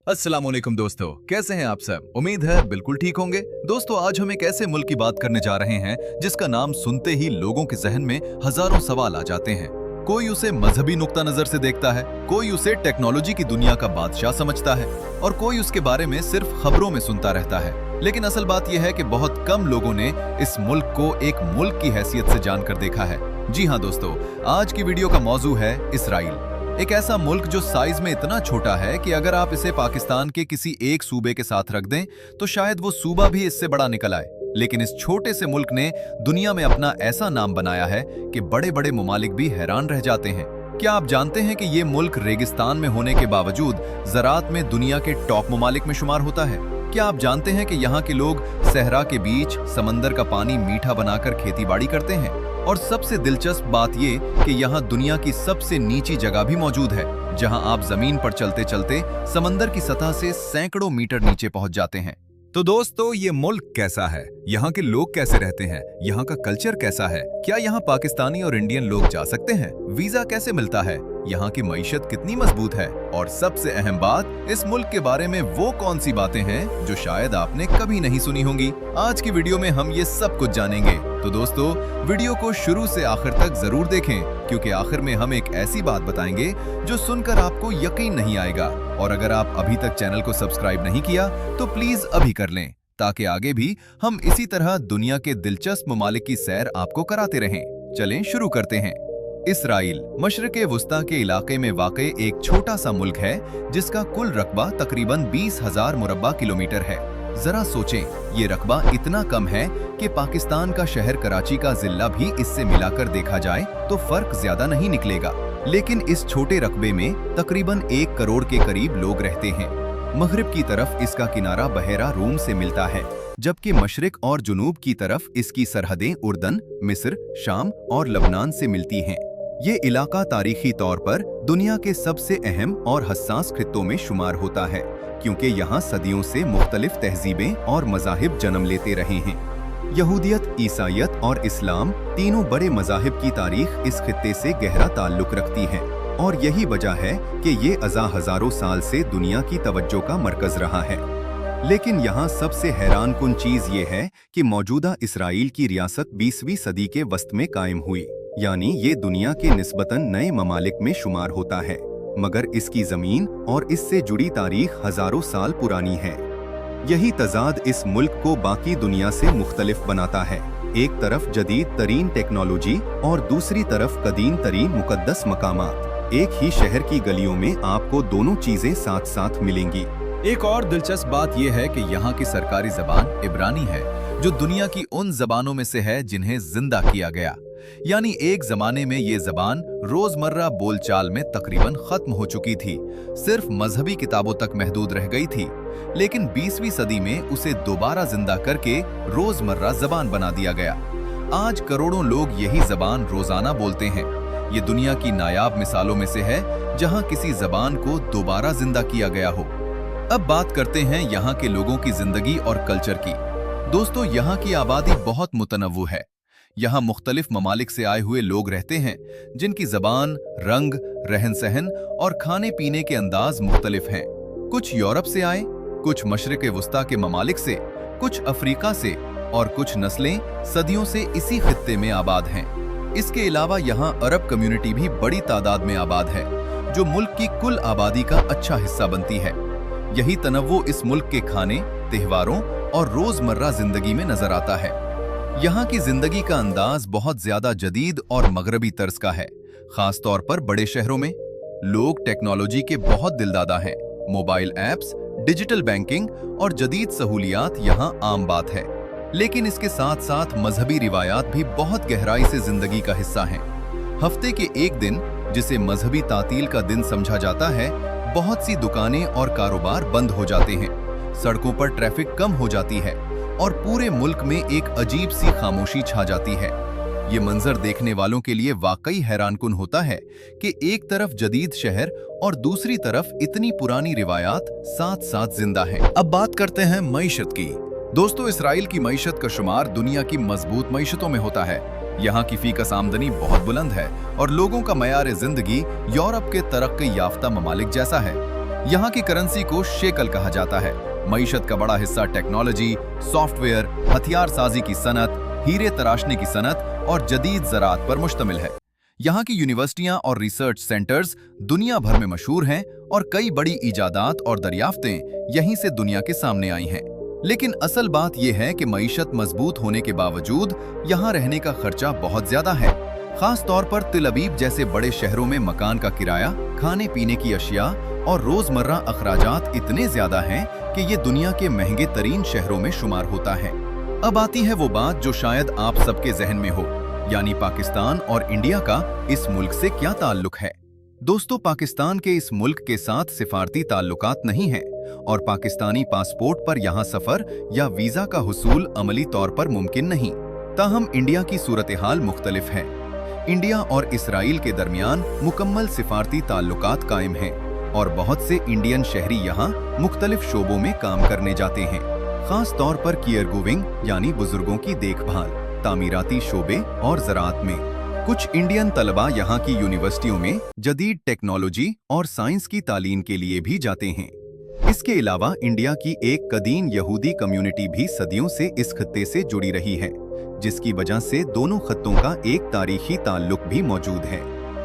अस्सलामुअलैकुम दोस्तों, कैसे हैं आप सब? उम्मीद है बिल्कुल ठीक होंगे। दोस्तों, आज हम एक ऐसे मुल्क की बात करने जा रहे हैं जिसका नाम सुनते ही लोगों के जहन में हजारों सवाल आ जाते हैं। कोई उसे मजहबी नुक्ता नजर से देखता है, कोई उसे टेक्नोलॉजी की दुनिया का बादशाह समझता है और कोई उसके बारे में सिर्फ खबरों में सुनता रहता है। लेकिन असल बात यह है कि बहुत कम लोगों ने इस मुल्क को एक मुल्क की हैसियत से जानकर देखा है। जी हाँ दोस्तों, आज की वीडियो का मौजू है इसराइल। एक ऐसा मुल्क जो साइज में इतना छोटा है कि अगर आप इसे पाकिस्तान के किसी एक सूबे के साथ रख दें तो शायद वो सूबा भी इससे बड़ा निकल आए। लेकिन इस छोटे से मुल्क ने दुनिया में अपना ऐसा नाम बनाया है कि बड़े बड़े ममालिक भी हैरान रह जाते हैं। क्या आप जानते हैं कि ये मुल्क रेगिस्तान में होने के बावजूद ज़राअत में दुनिया के टॉप ममालिक में शुमार होता है? क्या आप जानते हैं कि यहाँ के लोग सहरा के बीच समंदर का पानी मीठा बनाकर खेती बाड़ी करते हैं? और सबसे दिलचस्प बात ये कि यहाँ दुनिया की सबसे नीची जगह भी मौजूद है, जहाँ आप जमीन पर चलते चलते समंदर की सतह से सैकड़ों मीटर नीचे पहुंच जाते हैं। तो दोस्तों, ये मुल्क कैसा है? यहाँ के लोग कैसे रहते हैं? यहाँ का कल्चर कैसा है? क्या यहाँ पाकिस्तानी और इंडियन लोग जा सकते हैं? वीजा कैसे मिलता है? यहाँ की मईशत कितनी मजबूत है? और सबसे अहम बात, इस मुल्क के बारे में वो कौन सी बातें हैं जो शायद आपने कभी नहीं सुनी होंगी। आज की वीडियो में हम ये सब कुछ जानेंगे। तो दोस्तों, वीडियो को शुरू से आखिर तक जरूर देखें, क्योंकि आखिर में हम एक ऐसी बात बताएंगे जो सुनकर आपको यकीन नहीं आएगा। और अगर आप अभी तक चैनल को सब्सक्राइब नहीं किया तो प्लीज अभी कर लें, ताकि आगे भी हम इसी तरह दुनिया के दिलचस्प ममालिक की सैर आपको कराते रहें। चलें शुरू करते हैं। इसराइल मशरिक़ वुस्ता के इलाके में वाक़ एक छोटा सा मुल्क है जिसका कुल रकबा तकरीबन 20,000 मुरब्बा किलोमीटर है। जरा सोचें, ये रकबा इतना कम है कि पाकिस्तान का शहर कराची का जिला भी इससे मिलाकर देखा जाए तो फर्क ज्यादा नहीं निकलेगा। लेकिन इस छोटे रकबे में तकरीबन 1 करोड़ के करीब लोग रहते हैं। मगरिब की तरफ इसका किनारा बहरा रूम से मिलता है, जबकि मशरिक और जुनूब की तरफ इसकी सरहदें उर्दन, मिस्र, शाम और लबनान से मिलती हैं। ये इलाका तारीखी तौर पर दुनिया के सबसे अहम और हसास खित्तों में शुमार होता है, क्योंकि यहाँ सदियों से मुख्तलिफ तहजीबें और मज़ाहिब जन्म लेते रहे हैं। यहूदियत, ईसाइयत और इस्लाम तीनों बड़े मज़ाहिब की तारीख इस खित्ते से गहरा ताल्लुक रखती है, और यही वजह है कि ये अज़ा हज़ारों साल से दुनिया की तवज्जो का मरकज़ रहा है। लेकिन यहाँ सबसे हैरान कुन चीज़ ये है कि मौजूदा इसराइल की रियासत 20वीं सदी के वस्त में कायम हुई, यानी ये दुनिया के निस्बतन नए ममालिक में शुमार होता है, मगर इसकी ज़मीन और इससे जुड़ी तारीख हज़ारों साल पुरानी है। यही तजाद इस मुल्क को बाकी दुनिया से मुख्तलिफ बनाता है। एक तरफ जदीद तरीन टेक्नोलॉजी और दूसरी तरफ कदीम तरीन मुकद्दस मकामात। एक ही शहर की गलियों में आपको दोनों चीज़ें साथ साथ मिलेंगी। एक और दिलचस्प बात यह है कि यहाँ की सरकारी जबान इब्रानी है, जो दुनिया की उन जबानों में से है जिन्हें जिंदा किया गया। यानी एक जमाने में ये जबान रोजमर्रा बोलचाल में तकरीबन खत्म हो चुकी थी, सिर्फ मजहबी किताबों तक महदूद रह गई थी। लेकिन 20वीं सदी में उसे दोबारा जिंदा करके रोजमर्रा जबान बना दिया गया। आज करोड़ों लोग यही जबान रोजाना बोलते हैं। ये दुनिया की नायाब मिसालों में से है जहां किसी जबान को दोबारा जिंदा किया गया हो। अब बात करते हैं यहाँ के लोगों की जिंदगी और कल्चर की। दोस्तों, यहाँ की आबादी बहुत मुतनव्वु है। यहाँ मुख्तलिफ ममालिक से आए हुए लोग रहते हैं, जिनकी जबान, रंग, रहन सहन और खाने पीने के अंदाज मुख्तलिफ हैं। कुछ यूरोप से आए, कुछ मशरिक़ वुस्ता के ममालिक से, कुछ अफ्रीका से और कुछ नस्लें सदियों से इसी खित्ते में आबाद हैं। इसके अलावा यहाँ अरब कम्युनिटी भी बड़ी तादाद में आबाद है, जो मुल्क की कुल आबादी का अच्छा हिस्सा बनती है। यही तनव्वु इस मुल्क के खाने, त्योहारों और रोजमर्रा जिंदगी में नजर आता है। यहाँ की जिंदगी का अंदाज बहुत ज्यादा जदीद और मगरबी तर्ज का है। खास तौर पर बड़े शहरों में लोग टेक्नोलॉजी के बहुत दिलदादा हैं। मोबाइल ऐप्स, डिजिटल बैंकिंग और जदीद सहूलियात यहाँ आम बात है। लेकिन इसके साथ साथ मजहबी रिवायात भी बहुत गहराई से जिंदगी का हिस्सा हैं। हफ्ते के एक दिन, जिसे मजहबी तातील का दिन समझा जाता है, बहुत सी दुकानें और कारोबार बंद हो जाते हैं, सड़कों पर ट्रैफिक कम हो जाती है और पूरे मुल्क में एक अजीब सी खामोशी छा जाती है। ये मंजर देखने वालों के लिए वाकई हैरानकुन होता है कि एक तरफ जदीद शहर और दूसरी तरफ इतनी पुरानी रिवायात साथ साथ जिंदा हैं। अब बात करते हैं मईशत की। दोस्तों, इसराइल की मईशत का शुमार दुनिया की मजबूत मईशतों में होता है। यहाँ की फीकस आमदनी बहुत बुलंद है और लोगों का मयार जिंदगी यूरोप के तरक्की याफ्ता ममालिक जैसा है। यहाँ की करेंसी को शेकल कहा जाता है। मईशत का बड़ा हिस्सा टेक्नोलॉजी, सॉफ्टवेयर, हथियार साजी की सनत, हीरे तराशने की सनत और जदीद ज़राअत पर मुश्तमिल है। यहाँ की यूनिवर्सिटियां और रिसर्च सेंटर्स दुनिया भर में मशहूर हैं और कई बड़ी इजादात और दरियाफ्तें यहीं से दुनिया के सामने आई हैं। लेकिन असल बात यह है कि मईशत मजबूत होने के बावजूद यहाँ रहने का खर्चा बहुत ज्यादा है। खास तौर पर तिल अबीब जैसे बड़े शहरों में मकान का किराया, खाने पीने की अशिया और रोजमर्रा अखराजात इतने ज्यादा हैं कि ये दुनिया के महंगे तरीन शहरों में शुमार होता है। अब आती है वो बात जो शायद आप सबके जहन में हो, यानी पाकिस्तान और इंडिया का इस मुल्क से क्या ताल्लुक है। दोस्तों, पाकिस्तान के इस मुल्क के साथ सिफारती ताल्लुकात नहीं हैं और पाकिस्तानी पासपोर्ट पर यहाँ सफर या वीजा का हुसूल अमली तौर पर मुमकिन नहीं। ताहम इंडिया की सूरत हाल मुख्तलिफ है। इंडिया और इसराइल के दरमियान मुकम्मल सिफारती ताल्लुकात कायम हैं और बहुत से इंडियन शहरी यहाँ मुख्तलिफ शोबों में काम करने जाते हैं, खास तौर पर केयरगिविंग यानी बुजुर्गों की देखभाल, तामीराती शोबे और ज़राअत में। कुछ इंडियन तलबा यहाँ की यूनिवर्सिटियों में जदीद टेक्नोलॉजी और साइंस की तालीम के लिए भी जाते हैं। इसके अलावा इंडिया की एक कदीम यहूदी कम्युनिटी भी सदियों से इस खत्ते से जुड़ी रही है, जिसकी वजह से दोनों खत्तों का एक तारीखी ताल्लुक भी मौजूद है।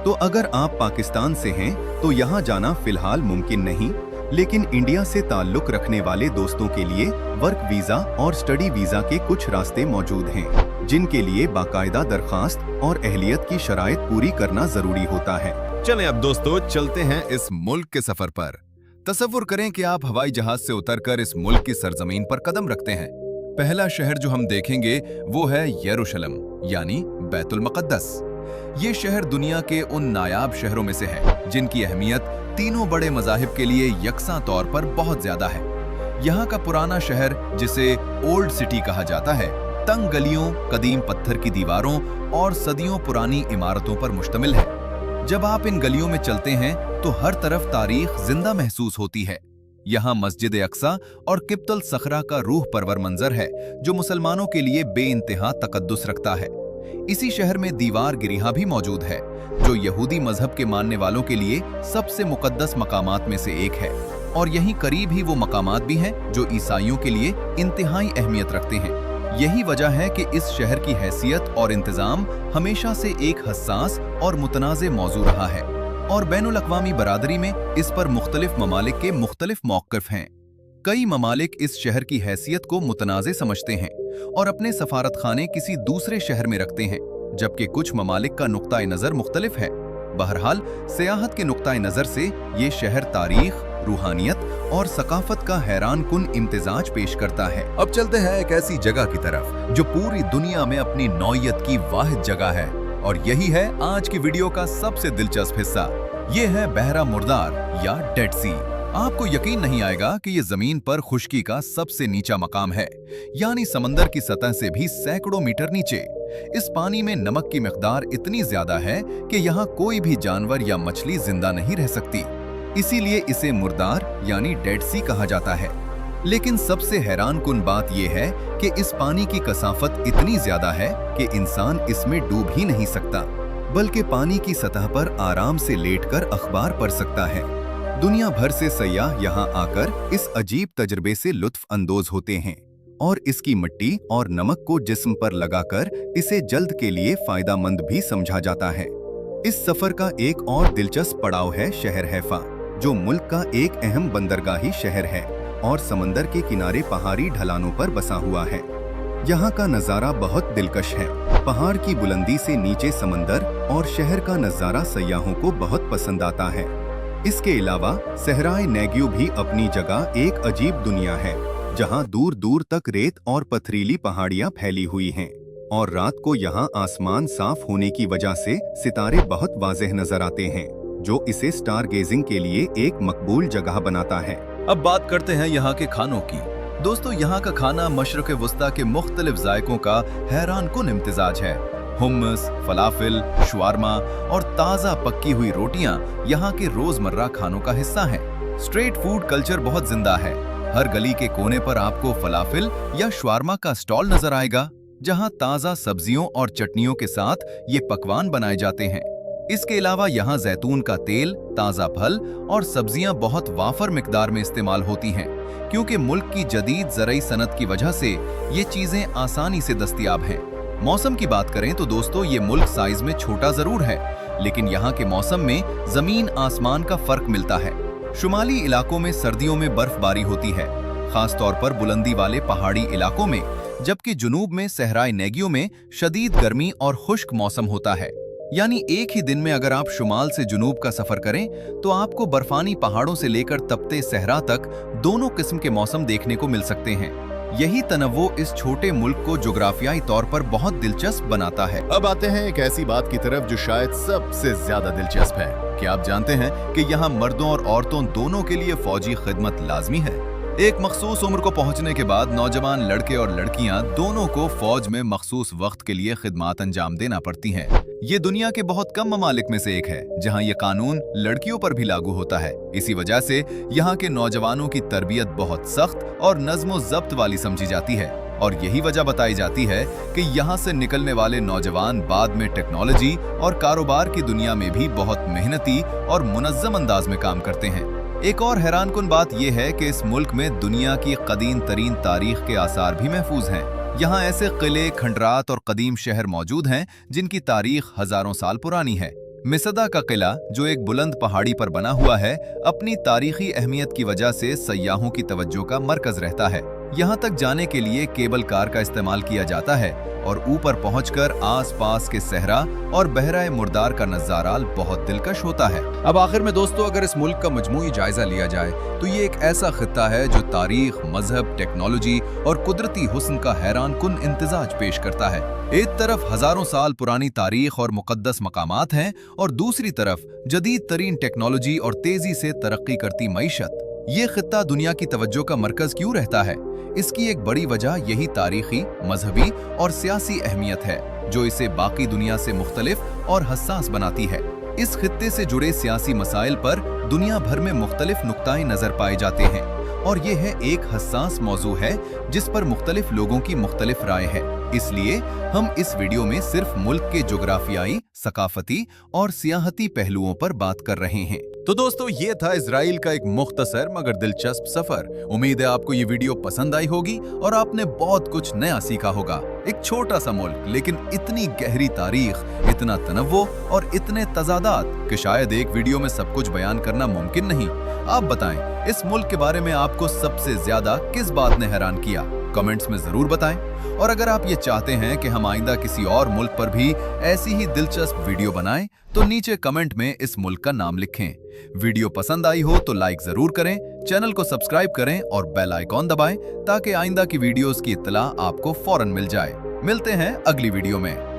तो अगर आप पाकिस्तान से हैं तो यहाँ जाना फिलहाल मुमकिन नहीं, लेकिन इंडिया से ताल्लुक रखने वाले दोस्तों के लिए वर्क वीजा और स्टडी वीजा के कुछ रास्ते मौजूद हैं, जिनके लिए बाकायदा दरखास्त और अहलियत की शराइत पूरी करना जरूरी होता है। चलें अब दोस्तों चलते हैं इस मुल्क के सफर पर। तसव्वुर करें कि आप हवाई जहाज से उतरकर इस मुल्क की सरजमीन पर कदम रखते हैं। पहला शहर जो हम देखेंगे वो है यरूशलेम यानी बैतुल मुक़द्दस। ये शहर दुनिया के उन नायाब शहरों में से है जिनकी अहमियत तीनों बड़े मज़ाहिब के लिए यकसा तौर पर बहुत ज्यादा है। यहाँ का पुराना शहर, जिसे ओल्ड सिटी कहा जाता है, तंग गलियों, कदीम पत्थर की दीवारों और सदियों पुरानी इमारतों पर मुश्तमिल है। जब आप इन गलियों में चलते हैं तो हर तरफ तारीख जिंदा महसूस होती है। यहाँ मस्जिद अक्सा और किब्तुल सखरा का रूह परवर मंजर है जो मुसलमानों के लिए बेइंतहा तकद्दुस रखता है। इसी शहर में दीवार गिरिहा भी मौजूद है जो यहूदी मजहब के मानने वालों के लिए सबसे मुकद्दस मकामात में से एक है, और यहीं करीब ही वो मकामात भी हैं जो ईसाइयों के लिए इंतहाई अहमियत रखते हैं। यही वजह है कि इस शहर की हैसियत और इंतजाम हमेशा से एक हसास और मुतनाज़े मौजू रहा है, और बैनुल अक़वामी बरादरी में इस पर मुख्तलिफ ममालिक के मुख्तलिफ मौक़िफ़ हैं। कई ममालिक इस शहर की हैसियत को मुतनाज़े समझते हैं और अपने सफारत खाने किसी दूसरे शहर में रखते हैं, जबकि कुछ ममालिक का नुक्ता नज़र मुख्तलिफ है। बहरहाल, सियाहत के नुक्ता नज़र से ये शहर तारीख, रूहानियत और सकाफत का हैरान कुन इम्तिजाज पेश करता है। अब चलते हैं एक ऐसी जगह की तरफ जो पूरी दुनिया में अपनी नौइयत की वाहिद जगह है, और यही है आज की वीडियो का सबसे दिलचस्प हिस्सा। ये है बहरा मुर्दार या डेड सी। आपको यकीन नहीं आएगा कि ये जमीन पर खुश्की का सबसे नीचा मकाम है, यानी समंदर की सतह से भी सैकड़ों मीटर नीचे। इस पानी में नमक की मिकदार इतनी ज्यादा है कि यहाँ कोई भी जानवर या मछली जिंदा नहीं रह सकती, इसीलिए इसे मुर्दार यानी डेड सी कहा जाता है। लेकिन सबसे हैरान कुन बात यह है कि इस पानी की कसाफत इतनी ज्यादा है कि इंसान इसमें डूब ही नहीं सकता, बल्कि पानी की सतह पर आराम से लेटकर अखबार पढ़ सकता है। दुनिया भर से सयाह यहाँ आकर इस अजीब तजर्बे से लुत्फ अंदोज होते हैं, और इसकी मिट्टी और नमक को जिस्म पर लगाकर इसे जल्द के लिए फायदामंद भी समझा जाता है। इस सफर का एक और दिलचस्प पड़ाव है शहर हैफा, जो मुल्क का एक अहम बंदरगाही शहर है और समंदर के किनारे पहाड़ी ढलानों पर बसा हुआ है। यहाँ का नज़ारा बहुत दिलकश है। पहाड़ की बुलंदी से नीचे समंदर और शहर का नज़ारा सयाहों को बहुत पसंद आता है। इसके अलावा सहराए नेग्यू भी अपनी जगह एक अजीब दुनिया है, जहाँ दूर दूर तक रेत और पथरीली पहाड़ियाँ फैली हुई हैं, और रात को यहाँ आसमान साफ होने की वजह से सितारे बहुत वाज़ेह नजर आते हैं, जो इसे स्टार गेजिंग के लिए एक मकबूल जगह बनाता है। अब बात करते हैं यहाँ के खानों की। दोस्तों, यहाँ का खाना मशरक़ वस्ता के मुख्तलिफ जायकों का हैरान कुन इम्तिजाज है। हुम्मस, फलाफिल, शवारमा और ताज़ा पक्की हुई रोटियां यहाँ के रोजमर्रा खानों का हिस्सा हैं। स्ट्रीट फूड कल्चर बहुत जिंदा है। हर गली के कोने पर आपको फलाफिल या शवारमा का स्टॉल नजर आएगा, जहाँ ताज़ा सब्जियों और चटनियों के साथ ये पकवान बनाए जाते हैं। इसके अलावा यहाँ जैतून का तेल, ताज़ा फल और सब्जियां बहुत वाफर मिकदार में इस्तेमाल होती हैं, क्योंकि मुल्क की जदीद ज़रई सनत की वजह से ये चीज़ें आसानी से दस्तयाब हैं। मौसम की बात करें तो दोस्तों ये मुल्क साइज में छोटा ज़रूर है, लेकिन यहाँ के मौसम में ज़मीन आसमान का फ़र्क मिलता है। शुमाली इलाकों में सर्दियों में बर्फबारी होती है, खास तौर पर बुलंदी वाले पहाड़ी इलाकों में, जबकि जुनूब में सहराए नेगियों में शदीद गर्मी और खुश्क मौसम होता है। यानी एक ही दिन में अगर आप शुमाल से जुनूब का सफर करें तो आपको बर्फानी पहाड़ों से लेकर तपते सहरा तक दोनों किस्म के मौसम देखने को मिल सकते हैं। यही तनव्वो इस छोटे मुल्क को जोग्राफियाई तौर पर बहुत दिलचस्प बनाता है। अब आते हैं एक ऐसी बात की तरफ जो शायद सबसे ज्यादा दिलचस्प है। क्या आप जानते हैं कि यहाँ मर्दों और औरतों दोनों के लिए फौजी खिदमत लाजमी है? एक मखसूस उम्र को पहुंचने के बाद नौजवान लड़के और लड़कियां दोनों को फौज में मखसूस वक्त के लिए खिदमत अंजाम देना पड़ती हैं। ये दुनिया के बहुत कम ममालिक में से एक है जहां ये कानून लड़कियों पर भी लागू होता है। इसी वजह से यहाँ के नौजवानों की तरबियत बहुत सख्त और नज्म ज़ब्त वाली समझी जाती है, और यही वजह बताई जाती है कि यहाँ से निकलने वाले नौजवान बाद में टेक्नोलॉजी और कारोबार की दुनिया में भी बहुत मेहनती और मुनज़्ज़म अंदाज में काम करते हैं। एक और हैरानकुन बात यह है कि इस मुल्क में दुनिया की कदीम तरीन तारीख के आसार भी महफूज हैं। यहाँ ऐसे किले, खंडरात और कदीम शहर मौजूद हैं जिनकी तारीख हजारों साल पुरानी है। मिसदा का किला, जो एक बुलंद पहाड़ी पर बना हुआ है, अपनी तारीखी अहमियत की वजह से सयाहों की तवज्जो का मरकज रहता है। यहाँ तक जाने के लिए केबल कार का इस्तेमाल किया जाता है और ऊपर पहुंचकर आसपास के सहरा और बहराए मुर्दार का नज़ारा बहुत दिलकश होता है। अब आखिर में दोस्तों, अगर इस मुल्क का मजमूई जायजा लिया जाए तो ये एक ऐसा खित्ता है जो तारीख, मजहब, टेक्नोलॉजी और कुदरती हुस्न का हैरानकुन इम्तिजाज पेश करता है। एक तरफ हजारों साल पुरानी तारीख और मुकद्दस मकामात हैं और दूसरी तरफ जदीद तरीन टेक्नोलॉजी और तेजी से तरक्की करती मईशत। ये खित्ता दुनिया की तवज्जो का मरकज क्यों रहता है? इसकी एक बड़ी वजह यही तारीखी, मजहबी और सियासी अहमियत है जो इसे बाकी दुनिया से मुख्तलिफ और हसास बनाती है। इस खित्ते से जुड़े सियासी मसाइल पर दुनिया भर में मुख्तलिफ नुक्ताए नजर पाए जाते हैं और यह है एक हसास मौजू है जिस पर मुख्तलिफ लोगों की मुख्तलिफ राय है। इसलिए हम इस वीडियो में सिर्फ मुल्क के जोग्राफियाई, सकाफती और सियाहती पहलुओं पर बात कर रहे हैं। तो दोस्तों, ये था इजराइल का एक मुख्तसर मगर दिलचस्प सफर। उम्मीद है आपको ये वीडियो पसंद आई होगी और आपने बहुत कुछ नया सीखा होगा। एक छोटा सा मुल्क, लेकिन इतनी गहरी तारीख, इतना तनव्वो और इतने तजादात कि शायद एक वीडियो में सब कुछ बयान करना मुमकिन नहीं। आप बताएं, इस मुल्क के बारे में आपको सबसे ज्यादा किस बात ने हैरान किया? कमेंट्स में जरूर बताएं। और अगर आप ये चाहते हैं कि हम आइंदा किसी और मुल्क पर भी ऐसी ही दिलचस्प वीडियो बनाएं, तो नीचे कमेंट में इस मुल्क का नाम लिखें। वीडियो पसंद आई हो तो लाइक जरूर करें, चैनल को सब्सक्राइब करें और बेल आइकॉन दबाएं ताकि आइंदा की वीडियोस की इत्तला आपको फौरन मिल जाए। मिलते हैं अगली वीडियो में।